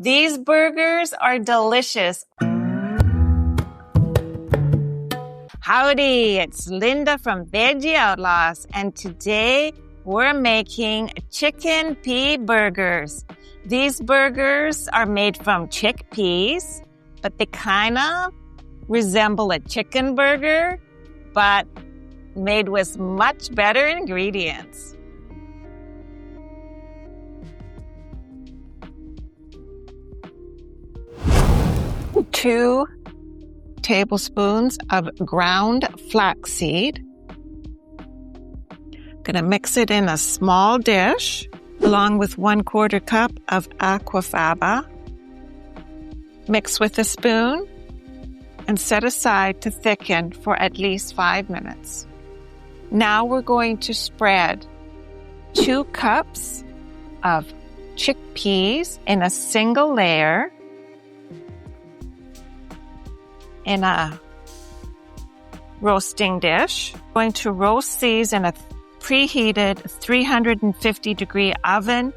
These burgers are delicious. Howdy, it's Linda from Veggie Outlaws, and today we're making Chick'n Pea Burgers. These burgers are made from chickpeas, but they kind of resemble a chicken burger, but made with much better ingredients. Two tablespoons of ground flaxseed. Gonna mix it in a small dish along with 1/4 cup of aquafaba. Mix with a spoon and set aside to thicken for at least 5 minutes. Now we're going to spread 2 cups of chickpeas in a single layer in a roasting dish. Going to roast these in a preheated 350-degree oven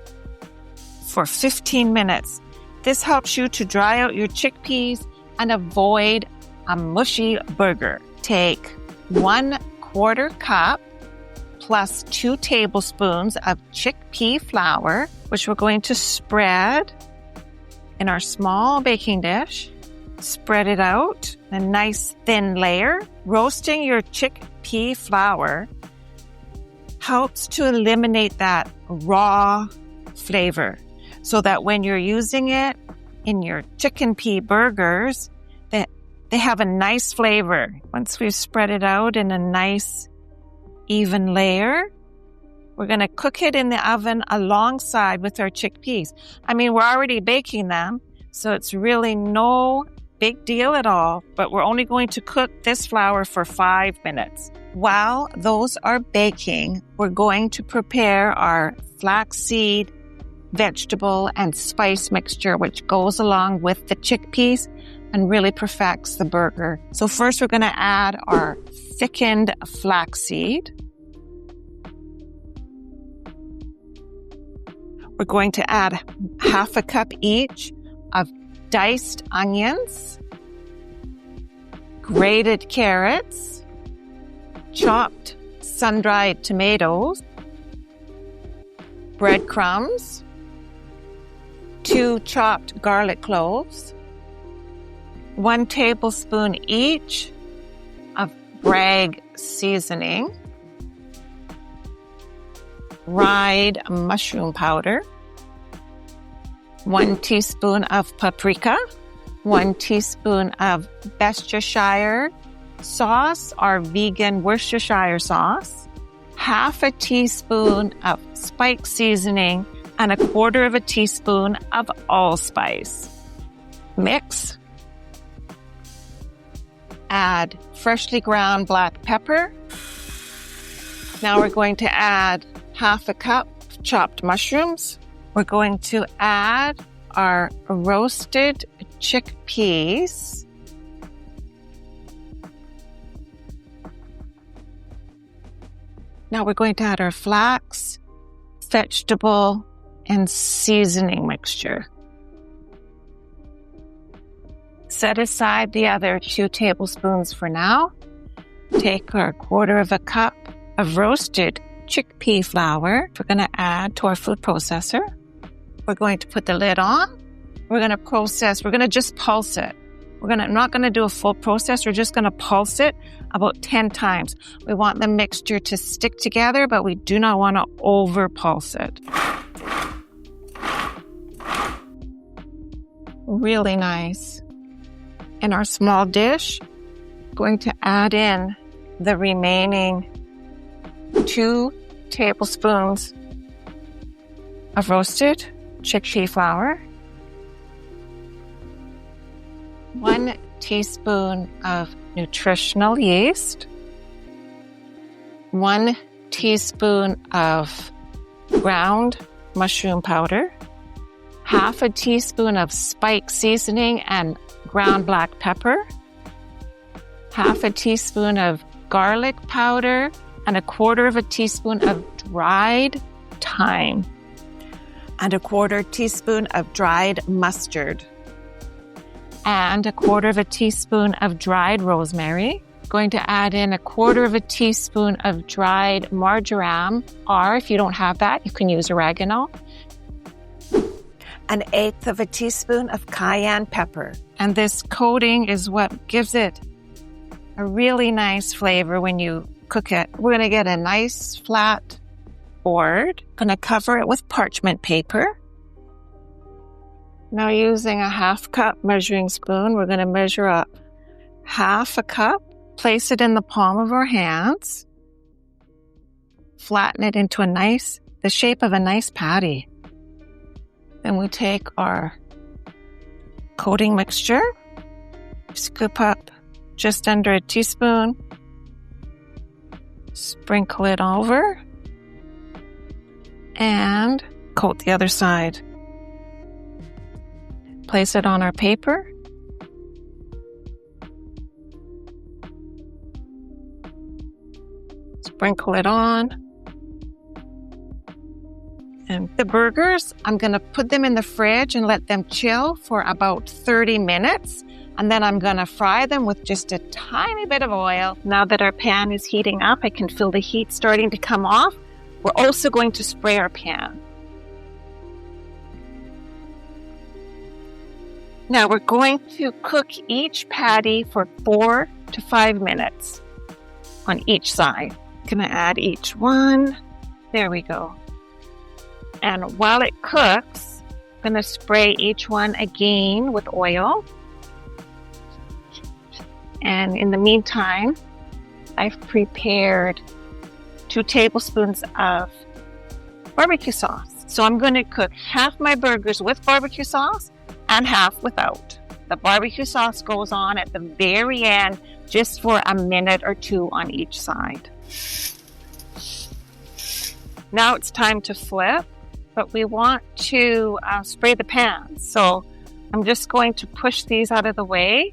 for 15 minutes. This helps you to dry out your chickpeas and avoid a mushy burger. Take 1/4 cup plus 2 tablespoons of chickpea flour, which we're going to spread in our small baking dish. Spread it out, a nice thin layer. Roasting your chickpea flour helps to eliminate that raw flavor so that when you're using it in your Chick'n Pea burgers, they have a nice flavor. Once we've spread it out in a nice even layer, we're going to cook it in the oven alongside with our chickpeas. I mean, we're already baking them, so it's really no big deal at all, but we're only going to cook this flour for 5 minutes. While those are baking, we're going to prepare our flaxseed, vegetable, and spice mixture, which goes along with the chickpeas and really perfects the burger. So first we're going to add our thickened flaxseed. We're going to add 1/2 cup each of diced onions, grated carrots, chopped sun-dried tomatoes, breadcrumbs, 2 chopped garlic cloves, 1 tablespoon each of Bragg seasoning, dried mushroom powder, 1 teaspoon of paprika, 1 teaspoon of Worcestershire sauce or vegan Worcestershire sauce, 1/2 teaspoon of spike seasoning, and 1/4 teaspoon of allspice. Mix. Add freshly ground black pepper. Now we're going to add 1/2 cup chopped mushrooms. We're going to add our roasted chickpeas. Now we're going to add our flax, vegetable, and seasoning mixture. Set aside the other 2 tablespoons for now. Take our 1/4 cup of roasted chickpea flour. We're going to add to our food processor. We're going to put the lid on. We're going to just pulse it. I'm not going to do a full process. We're just going to pulse it about 10 times. We want the mixture to stick together, but we do not want to over pulse it. Really nice. In our small dish, going to add in the remaining 2 tablespoons of roasted chickpea flour, 1 teaspoon of nutritional yeast, 1 teaspoon of ground mushroom powder, 1/2 teaspoon of spike seasoning and ground black pepper, 1/2 teaspoon of garlic powder, and 1/4 teaspoon of dried thyme. and a 1/4 teaspoon of dried mustard, and a 1/4 teaspoon of dried rosemary. Going to add in a 1/4 teaspoon of dried marjoram, or if you don't have that, you can use oregano. 1/8 teaspoon of cayenne pepper. And this coating is what gives it a really nice flavor when you cook it. We're going to get a nice flat board. Going to cover it with parchment paper. Now using a 1/2 cup measuring spoon, we're going to measure up 1/2 cup. Place it in the palm of our hands. Flatten it into the shape of a nice patty. Then we take our coating mixture, scoop up just under a teaspoon, sprinkle it over, and coat the other side. Place it on our paper. Sprinkle it on. And the burgers, I'm going to put them in the fridge and let them chill for about 30 minutes. And then I'm going to fry them with just a tiny bit of oil. Now that our pan is heating up, I can feel the heat starting to come off. We're also going to spray our pan. Now we're going to cook each patty for 4 to 5 minutes on each side. Gonna add each one. There we go. And while it cooks, I'm gonna spray each one again with oil. And in the meantime, I've prepared 2 tablespoons of barbecue sauce. So I'm going to cook half my burgers with barbecue sauce and half without. The barbecue sauce goes on at the very end, just for a minute or 2 on each side. Now it's time to flip, but we want to spray the pan. So I'm just going to push these out of the way,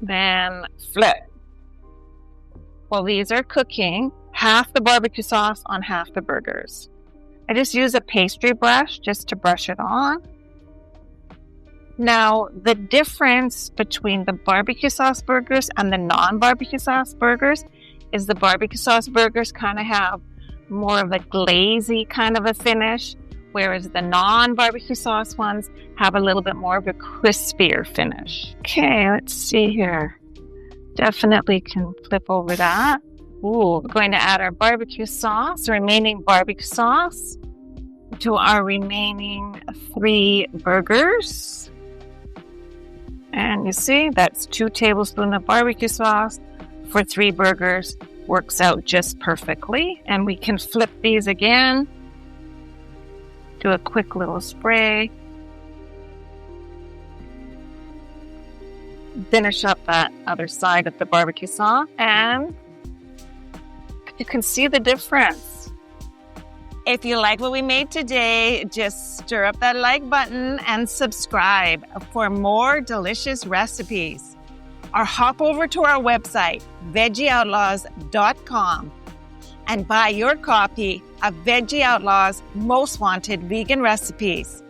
then flip. While these are cooking, half the barbecue sauce on half the burgers. I just use a pastry brush just to brush it on. Now, the difference between the barbecue sauce burgers and the non-barbecue sauce burgers is the barbecue sauce burgers kind of have more of a glazy kind of a finish, whereas the non-barbecue sauce ones have a little bit more of a crispier finish. Okay, let's see here. Definitely can flip over that. Ooh, we're going to add our barbecue sauce, remaining barbecue sauce, to our remaining 3 burgers. And you see, that's 2 tablespoons of barbecue sauce for 3 burgers. Works out just perfectly. And we can flip these again. Do a quick little spray. Finish up that other side of the barbecue sauce. And you can see the difference. If you like what we made today, just stir up that like button and subscribe for more delicious recipes. Or hop over to our website, veggieoutlaws.com, and buy your copy of Veggie Outlaws Most Wanted Vegan Recipes.